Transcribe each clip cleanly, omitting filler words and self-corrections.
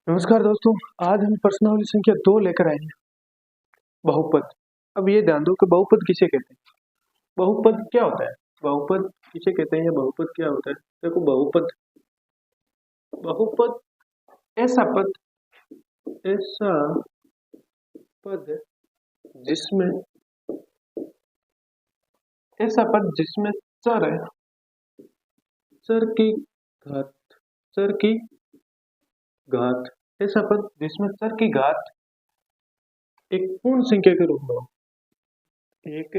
नमस्कार दोस्तों। आज हम प्रश्नावली संख्या 2 लेकर आए हैं, बहुपद। अब ये ध्यान दो कि बहुपद किसे कहते हैं। बहुपद क्या होता है, बहुपद किसे कहते हैं या बहुपद क्या होता है। देखो, बहुपद बहुपद ऐसा पद जिसमें जिसमें चर है, चर की घात चर की घात ऐसा पद जिसमें चर की घात एक पूर्ण संख्या के रूप में हो, एक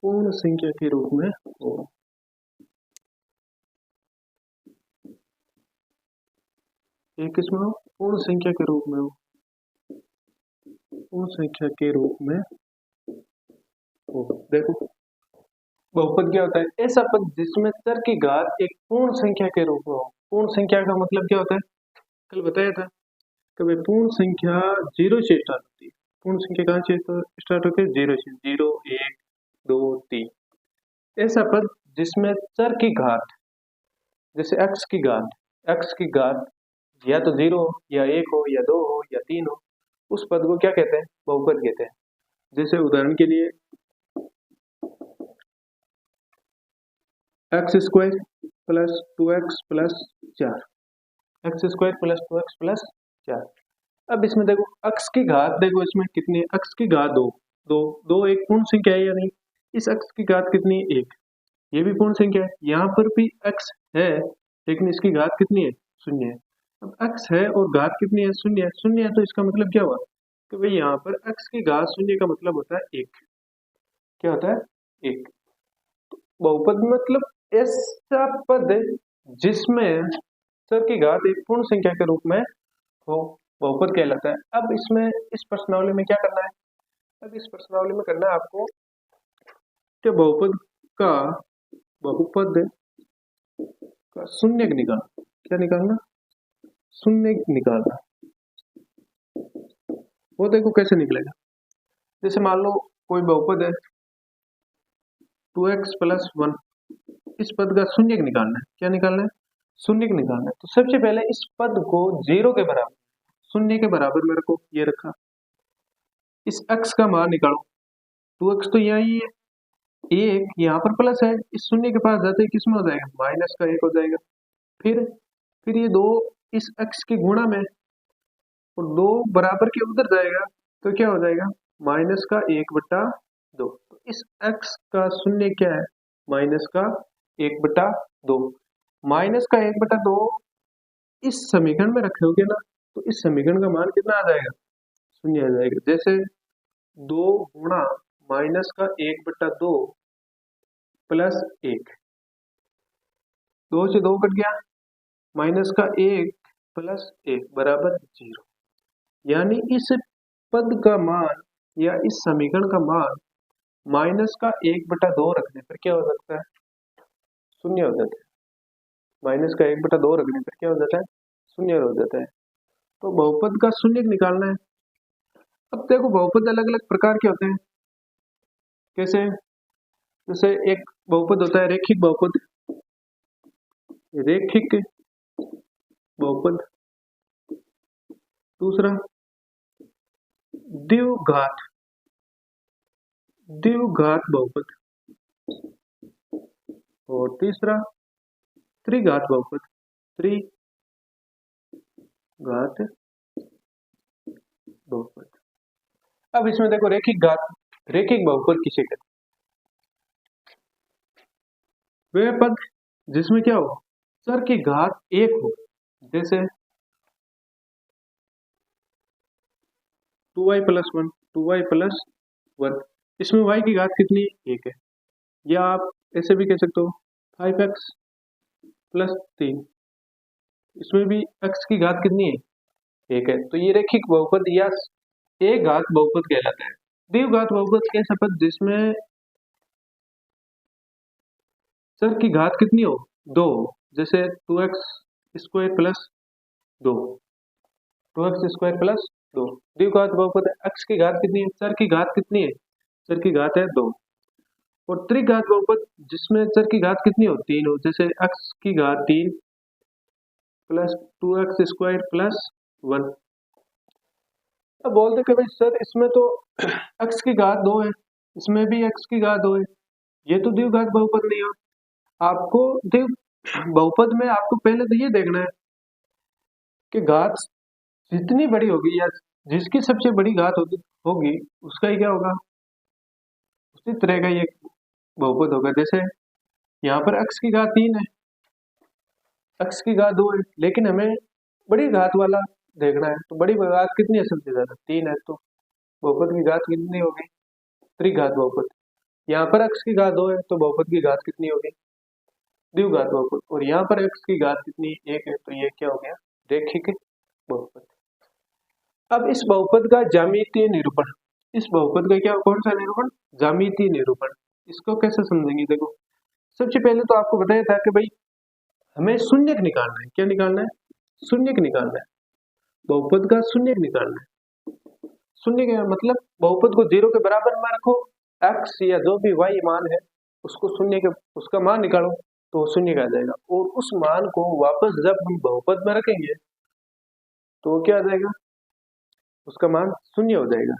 पूर्ण संख्या के रूप में हो। एक इसमें हो, पूर्ण संख्या के रूप में हो, पूर्ण संख्या के रूप में हो। देखो, बहुपद क्या होता है, ऐसा पद जिसमें चर की घात एक पूर्ण संख्या के रूप में हो। पूर्ण संख्या का मतलब क्या होता है, कल बताया था कि भाई पूर्ण संख्या जीरो से स्टार्ट होती है। पूर्ण संख्या कहाँ से स्टार्ट होती है, जीरो से। 0 1 2 3। ऐसा पद जिसमें चर की घात, जैसे एक्स की घात या तो 0 या 1 हो या 2 हो या 3 हो, उस पद को क्या कहते हैं, बहुपद कहते हैं। जैसे उदाहरण के लिए x square plus 2x plus 4, x square plus 2x plus 4। अब इसमें देखो x की घात, देखो इसमें कितनी है, x की घात 2 2 2 एक पूर्ण संख्या है या नहीं। इस x की घात कितनी है, 1। ये भी पूर्ण संख्या है, यहाँ पर भी x है लेकिन इसकी घात कितनी है, 0 है। अब x है और घात कितनी है, 0 है। 0 है तो इसका मतलब क्या हुआ कि भाई यहाँ पर x की घात 0 का मतलब होता है 1। क्या होता है, 1। बहुपद मतलब ऐसा पद जिसमें चर की घात एक पूर्ण संख्या के रूप में हो, बहुपद कहलाता है। अब इसमें इस प्रश्नावली में क्या करना है, अब इस प्रश्नावली में करना है आपको कि बहुपद का शून्य निकालना। क्या निकालना, शून्य निकालना। वो देखो कैसे निकलेगा। जैसे मान लो कोई बहुपद है 2x प्लस 1, इस पद का शून्य निकालना है। क्या निकालना है, शून्य निकालना है। तो सबसे पहले इस पद को 0 के बराबर, शून्य के बराबर में रखो, ये रखा। इस x का मान निकालो, 2x तो यही है, एक यहाँ पर प्लस है, इस शून्य के पास जाते ही किसमें हो जाएगा, माइनस का 1 हो जाएगा। फिर ये 2 इस x की गुणा में और 2 बराबर के उधर जाएगा तो क्या हो जाएगा, माइनस का 1/2। तो इस x का शून्य क्या है, माइनस का 1/2। माइनस का 1/2 इस समीकरण में रखोगे ना, तो इस समीकरण का मान कितना आ जाएगा, 0 आ जाएगा। जैसे 2 गुणा माइनस का 1/2 प्लस 1, 2 से 2 कट गया, माइनस का 1 प्लस 1 बराबर 0। यानी इस पद का मान या इस समीकरण का मान माइनस का 1/2 रखने पर क्या हो सकता है, 0 हो जाता है। माइनस का 1/2 रखने पर क्या हो जाता है, 0 हो जाता है। तो बहुपद का शून्य निकालना है। अब देखो, बहुपद अलग अलग प्रकार के होते हैं। कैसे, जैसे एक बहुपद होता है रैखिक बहुपद, रैखिक बहुपद। दूसरा द्विघात, द्विघात बहुपद। और तीसरा त्रिघात बहुपद, त्रिघात बहुपद। अब इसमें देखो रैखिक बहुपद किसे कहते हैं, वह पद जिसमें क्या हो, चर की घात 1 हो। जैसे 2y प्लस 1, 2y प्लस 1, इसमें y की घात कितनी, 1 है। या आप ऐसे भी कह सकते हो 5x प्लस 3, इसमें भी x की घात कितनी है, 1 है। तो ये रैखिक बहुपद या एक घात बहुपद कहलाता है। द्विघात बहुपद ऐसा पद जिसमें चर की घात कितनी हो, 2। जैसे 2x square plus 2, 2x square plus 2 द्विघात बहुपद है। x की घात कितनी है, चर की घात कितनी है, चर की घात है 2। और त्रिघात बहुपद जिसमें चर की घात कितनी हो, 3 हो। जैसे x की घात 3 प्लस 2x² प्लस 1। अब बोलते कि भाई सर इसमें तो x की घात 2 है, इसमें भी x की घात 2 है, ये तो द्विघात बहुपद नहीं हो। आपको द्विघ बहुपद में आपको पहले तो ये देखना है कि घात जितनी बड़ी होगी या जिसकी सबसे बड़ी घात होगी उसका ही क्या होगा, उसी तरह का ये बहुपद होगा। जैसे यहाँ पर x की घात 3 है, x की घात 2 है, लेकिन हमें बड़ी घात वाला देखना है। तो बड़ी घात कितनी है, सबसे ज्यादा 3 है, तो बहुपद की घात कितनी होगी, त्रिघात बहुपद। यहाँ पर x की घात 2 है तो बहुपद की घात कितनी होगी, द्विघात बहुपद। और यहाँ पर x की घात कितनी 1 है, तो ये क्या हो गया, रैखिक बहुपद। अब इस बहुपद का ज्यामितीय निरूपण, इस बहुपद का क्या, कौन सा निरूपण, ज्यामितीय निरूपण। इसको कैसे समझेंगे, देखो सबसे पहले तो आपको बताया था कि भाई हमें शून्यक निकालना है। क्या निकालना है, शून्यक निकालना है, बहुपद का शून्यक निकालना है। शून्य का मतलब बहुपद को 0 के बराबर में रखो, x या जो भी y मान है उसको शून्य के, उसका मान निकालो तो शून्य का आ जाएगा। और उस मान को वापस जब हम बहुपद में रखेंगे तो क्या आ जाएगा, उसका मान शून्य हो जाएगा।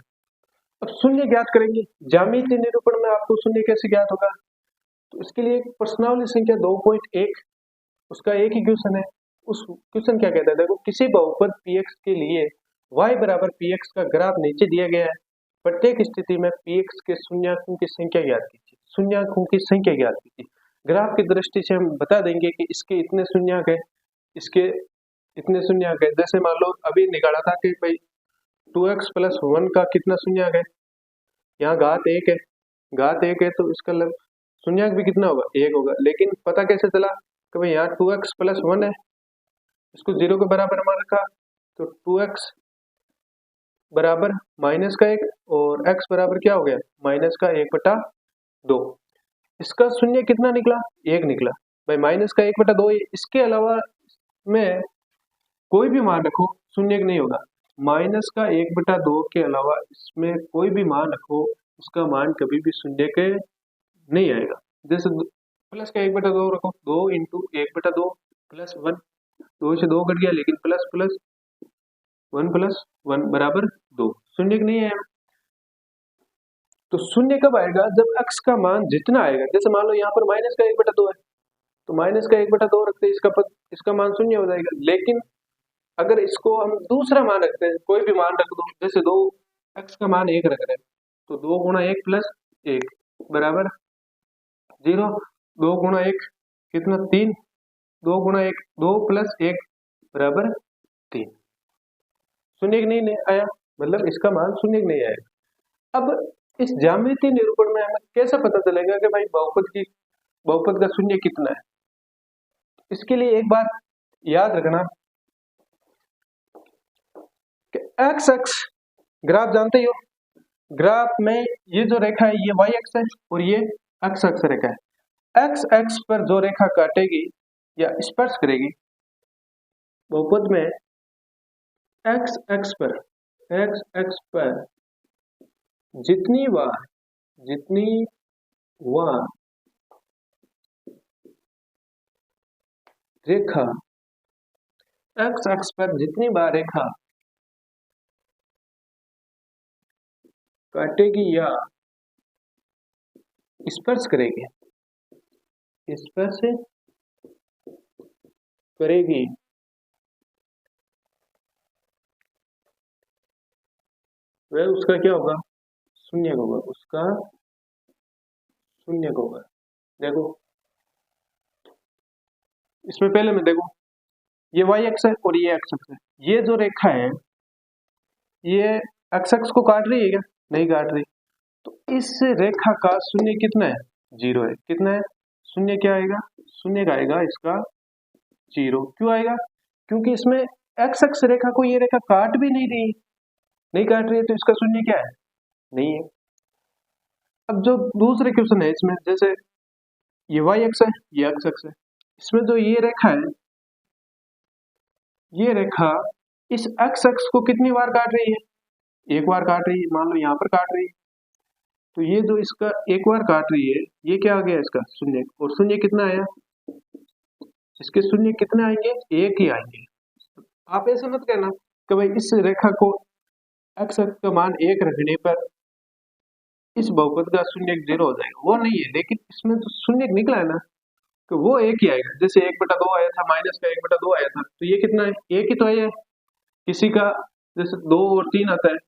अब शून्य ज्ञात करेंगे, ज्यामितीय निरूपण में आपको शून्य कैसे ज्ञात होगा, तो इसके लिए एक प्रश्नावली संख्या 2.1, उसका एक ही क्वेश्चन है। उस क्वेश्चन क्या कहता है, देखो किसी बहुपद px के लिए y बराबर px का ग्राफ नीचे दिया गया है। प्रत्येक स्थिति में px के शून्यांकों की संख्या ज्ञात कीजिए, शून्यांकों की संख्या ज्ञात कीजिए। ग्राफ की दृष्टि से हम बता देंगे कि इसके इतने शून्यांक है, इसके इतने शून्यांक है। जैसे मान लो अभी निकाला था कि भाई 2x प्लस 1 का कितना शून्यांक है, यहाँ घात 1 है, घात 1 है तो इसका शून्यांक भी कितना होगा, 1 होगा। लेकिन पता कैसे चला कि भाई यहाँ 2x प्लस 1 है, इसको 0 के बराबर मान रखा, तो 2x बराबर माइनस का 1 और x बराबर क्या हो गया, माइनस का 1/2। इसका शून्य कितना निकला, 1 निकला। भाई माइनस का 1/2 है, इसके अलावा में कोई भी मान रखो शून्य नहीं होगा। माइनस का 1/2 के अलावा इसमें कोई भी मान रखो, उसका मान कभी भी शून्य के नहीं आएगा। जैसे प्लस का 1/2 रखो, 2 इंटू 1/2 प्लस 1, 2 से 2 कट गया, लेकिन प्लस प्लस 1 प्लस 1 बराबर 2, शून्य नहीं है। तो शून्य कब आएगा, जब x का मान जितना आएगा। जैसे मान लो यहाँ पर माइनस का 1/2 है, तो माइनस का 1/2 रखते हैं, इसका मान शून्य हो जाएगा। लेकिन अगर इसको हम दूसरा मान रखते हैं, कोई भी मान रख दो, जैसे 2 x का मान 1 रख रहे हैं, तो 2 गुणा 1 प्लस 1 बराबर 0, 2 गुणा 1 कितना 3, 2 गुणा 1 2 प्लस 1 बराबर 3, शून्य नहीं आया, मतलब इसका मान शून्य नहीं आएगा। अब इस ज्यामितीय निरूपण में हमें कैसे पता चलेगा कि भाई बहुपद का शून्य कितना है। इसके लिए एक बात याद रखना कि एक्स एक्स ग्राफ जानते ही हो, ग्राफ में ये जो रेखा है ये वाई एक्स है और ये एक्स एक्स रेखा है। एक्स एक्स पर जो रेखा काटेगी या स्पर्श करेगी बहुपद में, एक्स एक्स पर जितनी बार रेखा एक्स एक्स पर जितनी बार रेखा काटेगी या स्पर्श करेगी वह उसका क्या होगा, शून्य होगा, उसका शून्य होगा। देखो इसमें पहले में देखो ये वाई एक्स है और ये एक्स एक्स है, ये जो रेखा है ये एक्स एक्स को काट रही है क्या, नहीं काट रही। तो इस रेखा का शून्य कितना है, 0 है। कितना है, शून्य क्या आएगा, शून्य का आएगा इसका 0। क्यों आएगा, क्योंकि इसमें एक्स एक्स रेखा को ये रेखा काट भी नहीं काट रही है, तो इसका शून्य क्या है, नहीं है। अब जो दूसरे क्वेश्चन है इसमें, जैसे ये वाई एक्स है ये एक्स एक्स है, इसमें जो ये रेखा है ये रेखा इस एक्स एक्स को कितनी बार काट रही है, एक बार काट रही है, मान लो यहाँ पर काट रही है। तो ये जो इसका एक बार काट रही है ये क्या आ गया, इसका शून्य। और शून्य कितना आया, इसके शून्य कितने आएंगे, एक ही आएंगे। आप ऐसा मत कहना कि भाई इस रेखा को एक्स अक्ष का मान एक रखने पर इस बहुपद का शून्य जीरो हो जाएगा, वो नहीं है। लेकिन इसमें तो शून्य निकला है ना, तो वो एक ही आएगा। जैसे 1/2 आया था, माइनस का 1/2 आया था, तो ये कितना है, एक ही तो है। किसी का जैसे 2 और 3 आता है,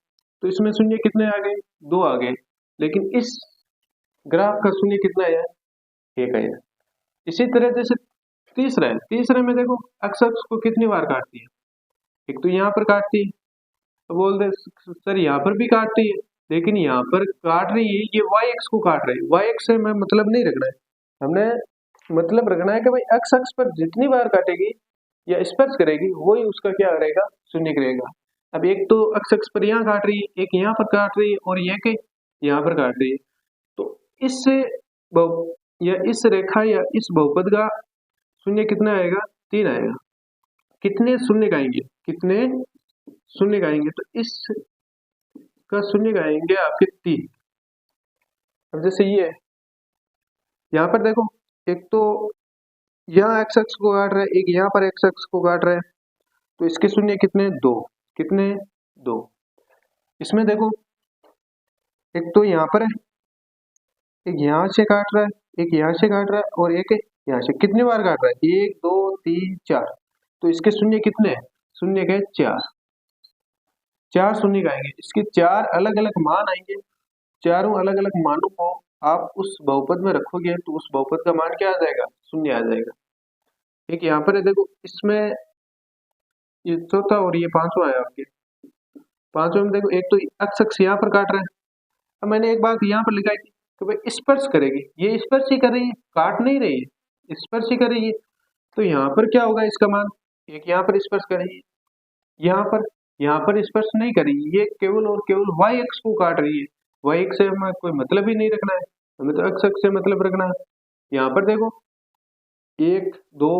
तो इसमें शून्य कितने आ गए, 2 आ गए। लेकिन इस ग्राफ का शून्य कितना है, एक है। इसी तरह जैसे तीसरा है, तीसरे में देखो अक्ष को कितनी बार काटती है, एक तो यहाँ पर काटती है, तो बोल दे सर यहाँ पर भी काटती है, लेकिन यहाँ पर काट रही है ये वाई एक्स को काट रही है। वाई एक्स से हमें मतलब नहीं रखना है, हमने मतलब रखना है कि भाई अक्ष अक्ष पर जितनी बार काटेगी या स्पर्श करेगी वही उसका क्या रहेगा, शून्य रहेगा। अब एक तो अक्ष अक्ष पर यहाँ काट रही है, एक यहाँ पर काट रही है, और ये के यहाँ पर काट रही है। तो इस रेखा या इस बहुपद का शून्य कितना आएगा, 3 आएगा। कितने शून्य गाएंगे, कितने शून्य गाएंगे, तो इस का शून्य गाएंगे आपके 3। अब जैसे ये यहाँ पर देखो, एक तो यहाँ एक्स अक्ष को काट रहा है, एक यहाँ पर एक्स अक्ष को काट रहा है, तो इसके शून्य कितने, 2। कितने, 2। इसमें देखो एक तो यहाँ पर है, एक यहाँ से काट रहा है, एक यहाँ से काट रहा है, और एक यहाँ से। कितनी बार काट रहा है, 1 2 3 4, तो इसके शून्य कितने हैं, शून्य के 4। 4 शून्य आएंगे, इसके 4 अलग अलग मान आएंगे। चारों अलग अलग मानों को आप उस बहुपद में रखोगे तो उस बहुपद का मान क्या आ जाएगा, शून्य आ जाएगा। एक यहाँ पर है देखो, इसमें ये चौथा और ये पांचवा है आपके। पांचवें में देखो एक तो अक्ष अक्ष यहाँ पर काट रहा है। अब मैंने एक बात यहाँ पर लिखाई थी कि भाई स्पर्श करेगी, ये स्पर्श ही कर रही है, काट नहीं रही है, स्पर्श ही कर रही है। तो यहाँ पर क्या होगा इसका मान, एक यहाँ पर स्पर्श करेगी, यहाँ पर स्पर्श नहीं करेगी, ये केवल और केवल वाई अक्ष को काट रही है। वाई अक्ष से हमें कोई मतलब ही नहीं रखना है, हमें तो अक्ष अक्ष से मतलब रखना है। यहाँ पर देखो 1 2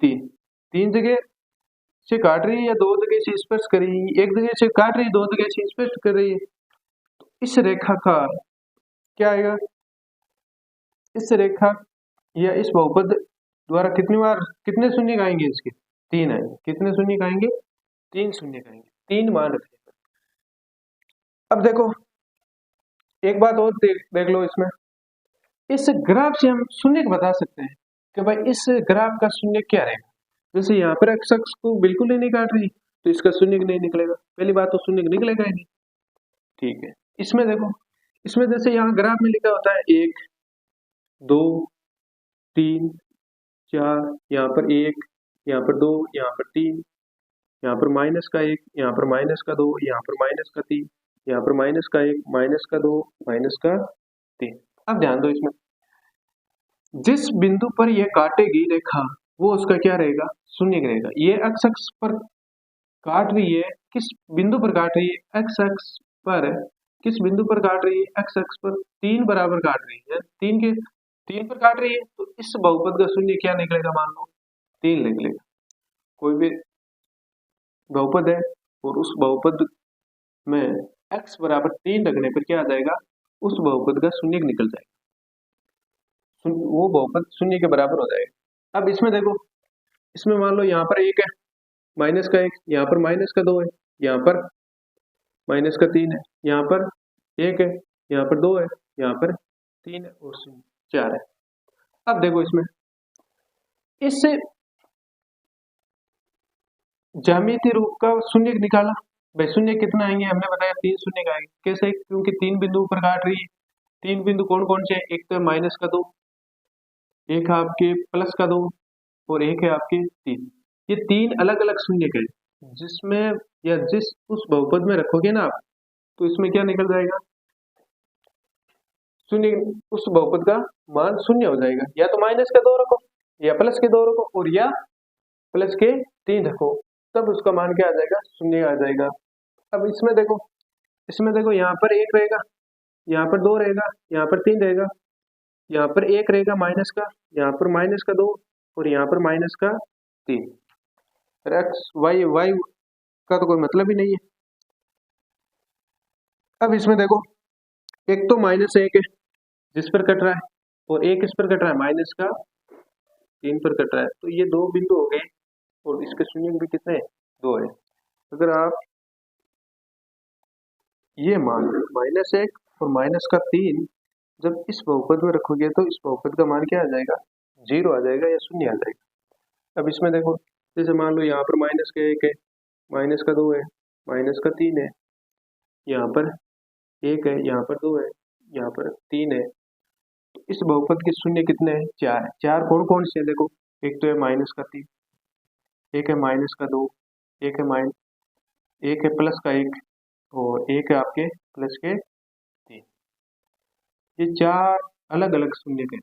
3, 3 जगह से काट रही है या 2 जगह से स्पर्श कर रही है, 1 जगह से काट रही है, 2 जगह से स्पर्श कर रही है। तो इस रेखा का क्या आएगा, इस रेखा या इस बहुपद द्वारा कितनी बार कितने शून्य आएंगे, इसके 3 आएंगे। कितने शून्य आएंगे, 3 शून्य आएंगे, 3 मान रखेंगे। अब देखो एक बात और देख लो, इसमें इस ग्राफ से हम शून्य बता सकते हैं कि भाई इस ग्राफ का शून्य क्या रहेगा। जैसे यहाँ पर एक्स अक्ष को बिल्कुल ही नहीं काट रही, तो इसका शून्य नहीं निकलेगा। पहली बात तो शून्य निकलेगा ही नहीं, ठीक है। इसमें देखो, इसमें जैसे यहाँ ग्राफ में लिखा होता है 1 2 3 4, यहाँ पर 1, यहाँ पर 2, यहाँ पर 3, यहाँ पर माइनस का 1, यहाँ पर माइनस का 2, यहाँ पर माइनस का 3, यहाँ पर माइनस का 1, माइनस का 2, माइनस का 3। अब ध्यान दो, इसमें जिस बिंदु पर यह काटेगी रेखा वो उसका क्या रहेगा, शून्य रहेगा। ये एक्स अक्ष पर काट रही है, किस बिंदु पर काट रही है, एक्स अक्ष पर। किस बिंदु पर काट रही है, एक्स अक्ष पर 3 बराबर काट रही है, 3 पर काट रही है। तो इस बहुपद का शून्य क्या निकलेगा, मान लो 3 निकलेगा। कोई भी बहुपद है और उस बहुपद में x बराबर 3 रखने पर क्या आ जाएगा, उस बहुपद का शून्य निकल जाएगा, वो बहुपद शून्य के बराबर हो जाएगा। अब इसमें देखो, इसमें मान लो यहाँ पर 1 है, माइनस का 1, यहाँ पर माइनस का 2 है, यहाँ पर माइनस का 3 है, यहाँ पर 1 है, यहाँ पर 2 है, यहाँ पर 3 है और 4 है। अब देखो इसमें इस ज्यामितीय रूप का शून्य निकाला। भाई शून्य कितना आएंगे, हमने बताया 3 शून्य आएंगे। कैसे, क्योंकि 3 बिंदु पर काट रही है। 3 बिंदु कौन कौन से, एक तो माइनस का 2, एक है आपके प्लस का 2 और एक है आपके 3। ये 3 अलग अलग शून्य के, जिसमें या जिस उस बहुपद में रखोगे ना आप, तो इसमें क्या निकल जाएगा, शून्य। उस बहुपद का मान शून्य हो जाएगा। या तो माइनस का 2 रखो, या प्लस के 2 रखो, और या प्लस के 3 रखो, तब उसका मान क्या आ जाएगा, शून्य आ जाएगा। अब इसमें देखो यहाँ पर 1 रहेगा, यहाँ पर 2 रहेगा, यहाँ पर 3 रहेगा, यहाँ पर 1 रहेगा माइनस का, यहाँ पर माइनस का 2 और यहाँ पर माइनस का 3। एक्स वाई का तो कोई मतलब ही नहीं है। अब इसमें देखो, एक तो -1 है जिस पर कट रहा है, और एक इस पर कट रहा है माइनस का 3 पर कट रहा है, तो ये 2 बिंदु हो गए और इसके शून्य भी कितने 2 है। अगर आप ये मान -1 और माइनस का 3 जब इस बहुपद में रखोगे तो इस बहुपद का मान क्या आ जाएगा, 0 आ जाएगा या शून्य आ जाएगा। अब इसमें देखो, जैसे मान लो यहाँ पर माइनस का 1 है, माइनस का 2 है, माइनस का 3 है, यहाँ पर 1 है, यहाँ पर 2 है, यहाँ पर 3 है। तो इस बहुपद के शून्य कितने हैं, 4 है। 4 कौन कौन से हैं देखो, एक तो है माइनस का 3, एक है माइनस का 2, एक है प्लस का 1 और एक है आपके प्लस के 3। ये 4 अलग अलग शून्य के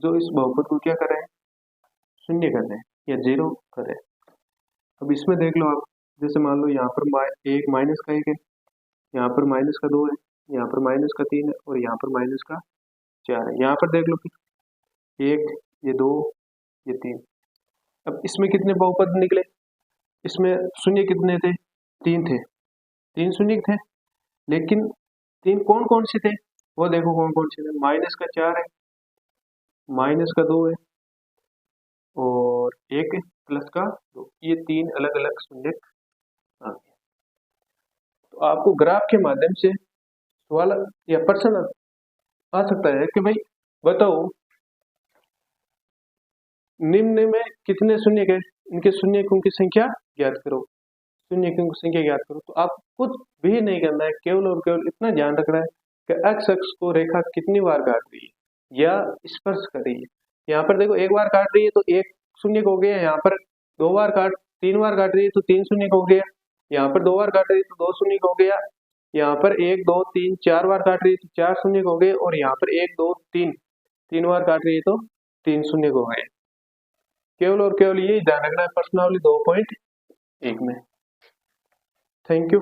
जो इस बहुपद को क्या कर रहे हैं, शून्य कर रहे हैं या 0 कर रहे हैं। अब इसमें देख लो आप, जैसे मान लो यहाँ पर एक माइनस का 1 है, यहाँ पर माइनस का 2 है, यहाँ पर माइनस का 3 है और यहाँ पर माइनस का 4 है। यहाँ पर देख लो फिर 1, ये 2, ये 3। अब इसमें कितने बहुपद निकले, इसमें शून्य कितने थे, 3 थे, 3 शून्य थे। लेकिन 3 कौन कौन से थे, वो देखो कौन कौन से थे, माइनस का 4 है, माइनस का 2 है और एक प्लस का 2। ये 3 अलग अलग शून्य आ गए। तो आपको ग्राफ के माध्यम से सवाल या प्रश्न आ सकता है कि भाई बताओ निम्न में कितने शून्य है, इनके शून्यकों की संख्या ज्ञात करो, शून्यकों की संख्या ज्ञात करो। तो आप कुछ भी नहीं करना है, केवल और केवल इतना ध्यान रखना है कि एक्स अक्ष को रेखा कितनी बार काट रही है या स्पर्श कर रही है। यहाँ पर देखो एक बार काट रही है तो एक शून्य हो गया, यहाँ पर 2 बार 3 बार काट रही है तो 3 शून्य हो गया, यहाँ पर 2 बार काट रही है तो 2 शून्य हो गया, यहाँ पर 1 2 3 4 बार काट रही है तो 4 शून्य हो गए और यहाँ पर 1 2 3 बार काट रही है तो 3 शून्य हो गए। केवल और केवल यही ध्यान रखना है प्रश्नावली 2.1 में। Thank you.